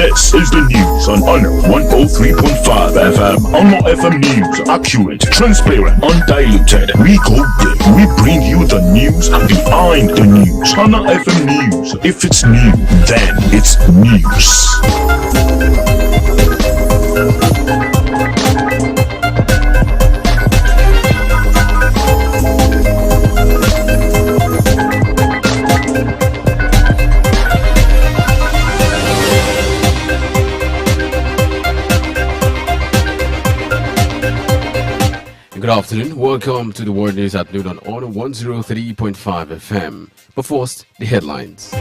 This is the news on Honor 103.5 FM. Honor FM News. Accurate, transparent, undiluted. We go deep. We bring you the news behind the news. Honor FM News. If it's new, then it's news. Good afternoon. Welcome to the World News at noon on Honor 103.5 FM. But first, the headlines.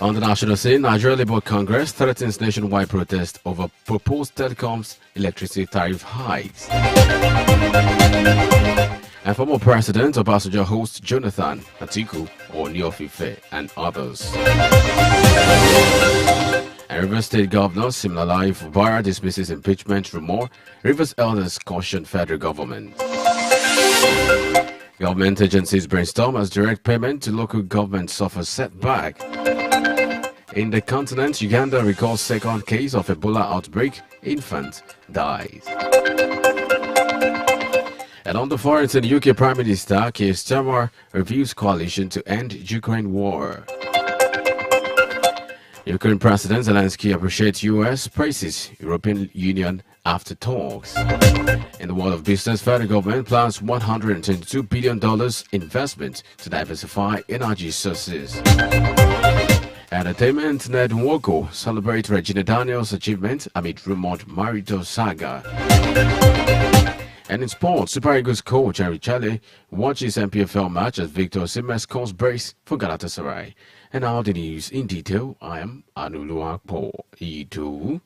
On the national scene, Nigeria Labour Congress threatens nationwide protest over proposed telecoms electricity tariff hikes. And former President Obasanjo hosts Jonathan, Atiku, Ooni-of-Ife, and others. And Rivers State Governor Siminalayi Fubara dismisses impeachment rumor. Rivers elders caution federal government. Government agencies brainstorm as direct payment to local government suffers setback. In the continent, Uganda records second case of Ebola outbreak. Infant dies. And on the foreign, the UK Prime Minister Keir Starmer reviews coalition to end Ukraine war. Ukraine President Zelensky appreciates US, praises European Union after talks. In the world of business, federal government plans $122 billion investment to diversify energy sources. Entertainment Ned Nwoko celebrates Regina Daniels' achievement amid rumored marital saga. And in sports, Super Eagles coach Harry Chale watches MPFL match as Victor Osimhen scores brace for Galatasaray. And now the news in detail. I am Anuluakpo Itu.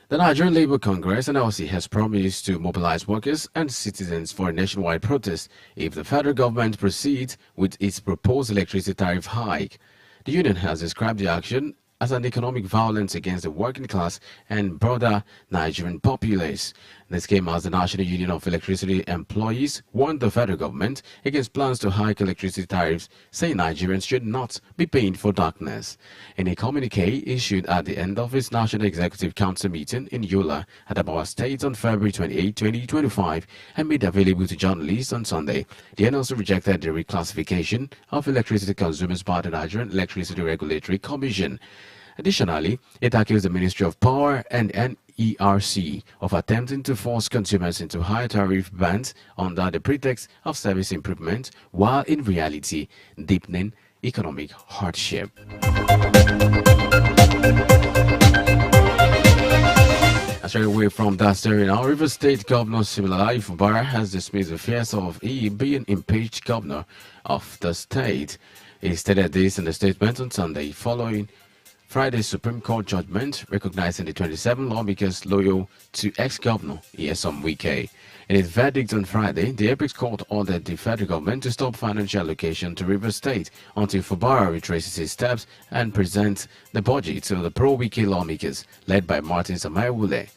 The Nigerian Labour Congress (NLC) has promised to mobilize workers and citizens for a nationwide protest if the federal government proceeds with its proposed electricity tariff hike. The union has described the action as an economic violence against the working class and broader Nigerian populace. This came as the National Union of Electricity Employees warned the federal government against plans to hike electricity tariffs, saying Nigerians should not be paying for darkness. In a communique issued at the end of its National Executive Council meeting in Yola at Adamawa State on February 28, 2025, and made available to journalists on Sunday, the NLC rejected the reclassification of electricity consumers by the Nigerian Electricity Regulatory Commission. Additionally, it accused the Ministry of Power and NERC of attempting to force consumers into higher tariff bands under the pretext of service improvement, while in reality deepening economic hardship. Straight away from that story now, Rivers State Governor Siminalayi Fubara has dismissed the fears of he being impeached governor of the state. He stated this in a statement on Sunday following Friday's Supreme Court judgment recognizing the 27 lawmakers loyal to ex-governor Nyesom Wike. In its verdict on Friday, the Apex Court ordered the federal government to stop financial allocation to Rivers State until Fubara retraces his steps and presents the budget to the pro-Wike lawmakers led by Martin Samayewule.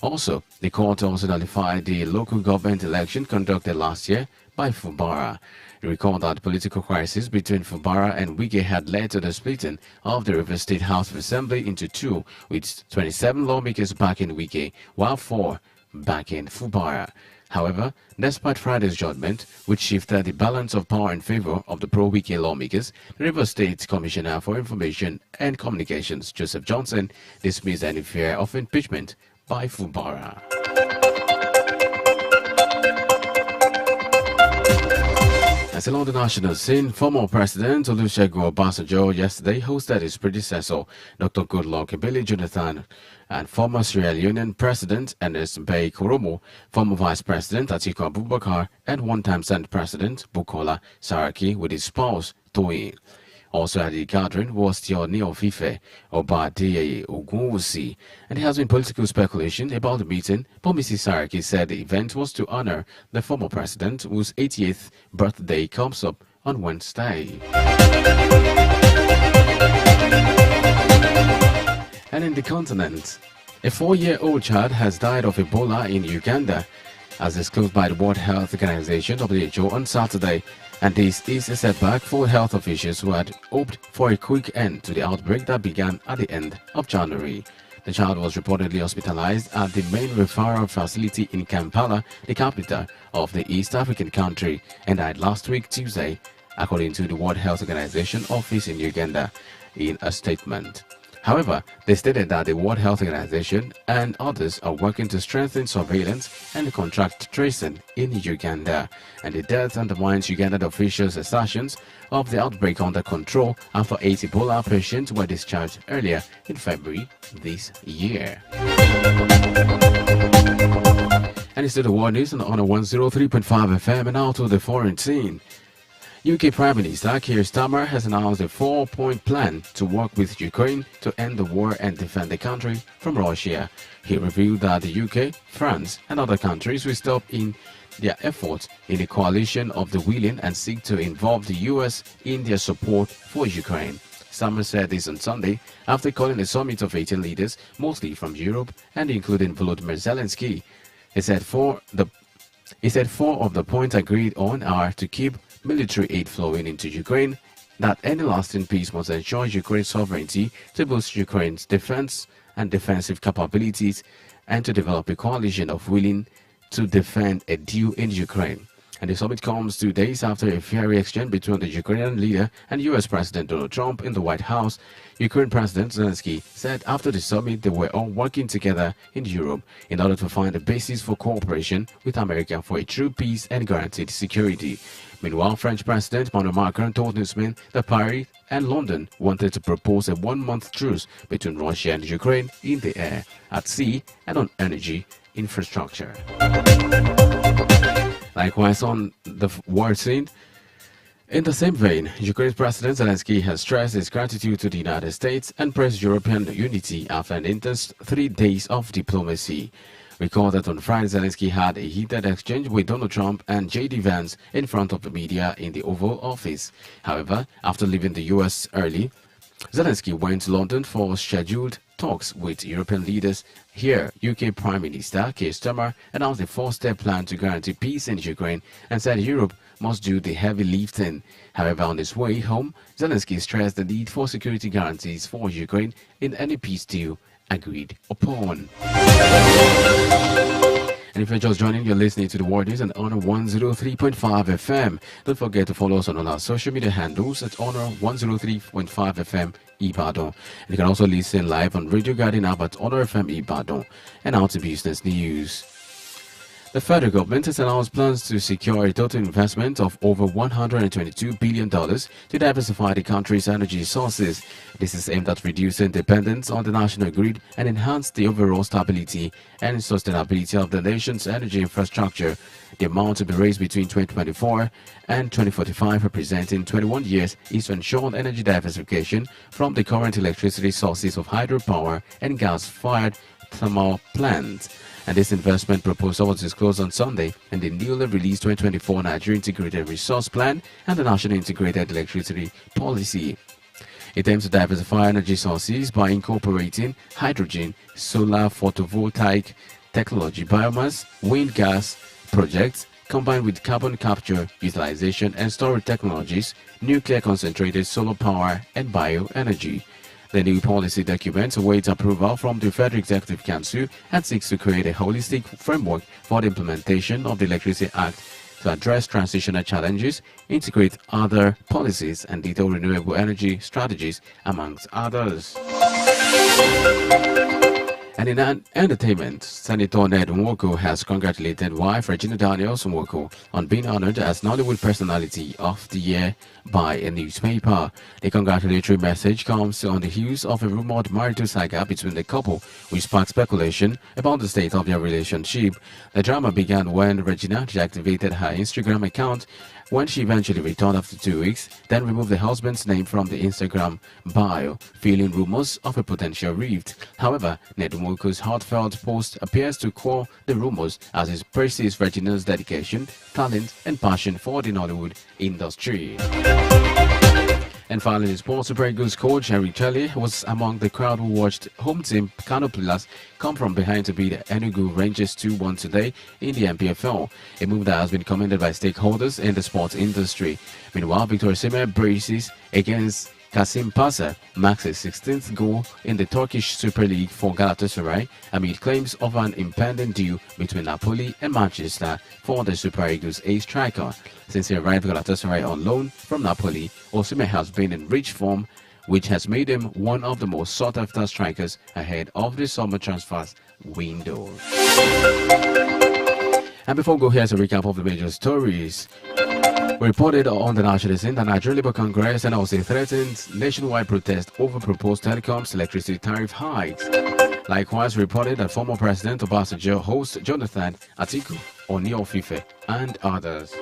Also, the court also nullified the local government election conducted last year by Fubara. You recall that political crisis between Fubara and Wike had led to the splitting of the Rivers State House of Assembly into two, with 27 lawmakers backing Wike, while 4 backing Fubara. However, despite Friday's judgment, which shifted the balance of power in favor of the pro-Wike lawmakers, the Rivers State Commissioner for Information and Communications, Joseph Johnson, dismissed any fear of impeachment by Fubara. As along the national scene, former President Olusegun Obasanjo yesterday hosted his predecessor, Dr. Goodluck Ebele Jonathan, and former Sierra Leonean President Ernest Bai Koroma, former Vice President Atiku Abubakar, and one-time Senate President Bukola Saraki with his spouse Toyin. Also at the gathering was the Ooni-of-Ife, Oba Adeyeye Ogunwusi, and there has been political speculation about the meeting, but Mrs. Saraki said the event was to honor the former president whose 80th birthday comes up on Wednesday. And in the continent, a 4-year-old child has died of Ebola in Uganda, as disclosed by the World Health Organization (WHO) on Saturday. And this is a setback for health officials who had hoped for a quick end to the outbreak that began at the end of January. The child was reportedly hospitalized at the main referral facility in Kampala, the capital of the East African country, and died last week Tuesday, according to the World Health Organization office in Uganda in a statement. However, they stated that the World Health Organization and others are working to strengthen surveillance and contact tracing in Uganda, and the death undermines Ugandan officials' assertions of the outbreak under control after 8 Ebola patients were discharged earlier in February this year. And it's to the world news on 103.5 FM and out to the foreign scene. UK Prime Minister Keir Starmer has announced a 4-point plan to work with Ukraine to end the war and defend the country from Russia. He revealed that the UK, France, and other countries will step in their efforts in a coalition of the willing and seek to involve the US in their support for Ukraine. Starmer said this on Sunday after calling a summit of 18 leaders, mostly from Europe and including Volodymyr Zelensky. He said four of the points agreed on are to keep military aid flowing into Ukraine, that any lasting peace must ensure Ukraine's sovereignty to boost Ukraine's defense and defensive capabilities, and to develop a coalition of willing to defend a deal in Ukraine. And the summit comes 2 days after a fiery exchange between the Ukrainian leader and US President Donald Trump in the White House. Ukraine President Zelensky said after the summit they were all working together in Europe in order to find a basis for cooperation with America for a true peace and guaranteed security. Meanwhile, French President Emmanuel Macron told newsmen that Paris and London wanted to propose a 1-month truce between Russia and Ukraine in the air, at sea, and on energy infrastructure. Likewise, on the war scene, in the same vein, Ukraine's President Zelensky has stressed his gratitude to the United States and praised European unity after an intense 3 days of diplomacy. Recall that on Friday, Zelensky had a heated exchange with Donald Trump and J.D. Vance in front of the media in the Oval Office. However, after leaving the U.S. early, Zelensky went to London for scheduled talks with European leaders. Here, UK Prime Minister Keir Starmer announced a 4-step plan to guarantee peace in Ukraine and said Europe must do the heavy lifting. However, on his way home, Zelensky stressed the need for security guarantees for Ukraine in any peace deal agreed upon. And if you're just joining, you're listening to the World News on Honor 103.5 FM. Don't forget to follow us on all our social media handles at Honor 103.5 FM Ibadan. And you can also listen live on Radio Garden app at Honor FM Ibadan. And now to business news. The federal government has announced plans to secure a total investment of over $122 billion to diversify the country's energy sources. This is aimed at reducing dependence on the national grid and enhance the overall stability and sustainability of the nation's energy infrastructure. The amount to be raised between 2024 and 2045, representing 21 years, is to ensure energy diversification from the current electricity sources of hydropower and gas-fired thermal plants. And this investment proposal was disclosed on Sunday in the newly released 2024 Nigeria Integrated Resource Plan and the National Integrated Electricity Policy. It aims to diversify energy sources by incorporating hydrogen, solar photovoltaic technology, biomass, wind gas projects, combined with carbon capture, utilization and storage technologies, nuclear concentrated solar power and bioenergy. The new policy document awaits approval from the Federal Executive Council and seeks to create a holistic framework for the implementation of the Electricity Act to address transitional challenges, integrate other policies, and detail renewable energy strategies, amongst others. And in entertainment, Senator Ned Nwoko has congratulated wife Regina Daniels Nwoko on being honored as Nollywood Personality of the Year by a newspaper. The congratulatory message comes on the heels of a rumored marital saga between the couple, which sparked speculation about the state of their relationship. The drama began when Regina deactivated her Instagram account when she eventually returned after 2 weeks, then removed the husband's name from the Instagram bio, feeling rumors of a potential rift. However, Ned Nwoko's heartfelt post appears to quell the rumors as he praises Regina's dedication, talent, and passion for the Nollywood industry. And finally, sports Super Eagles coach Henry Chelle was among the crowd who watched home team Kano Pillars come from behind to beat Enugu Rangers 2-1 today in the MPFL, a move that has been commended by stakeholders in the sports industry. Meanwhile, Victor Osimhen braces against Kasim Pasa marks his 16th goal in the Turkish Super League for Galatasaray amid claims of an impending deal between Napoli and Manchester for the Super Eagles ace striker. Since he arrived at Galatasaray on loan from Napoli, Osimhen has been in rich form, which has made him one of the most sought-after strikers ahead of the summer transfers window. And before we go, here's a recap of the major stories. Reported on the national scene that Nigerian Labour Congress and also threatened nationwide protest over proposed telecoms electricity tariff hikes. Likewise, reported that former President Obasanjo hosts Jonathan Atiku, Oni of Ife, and others.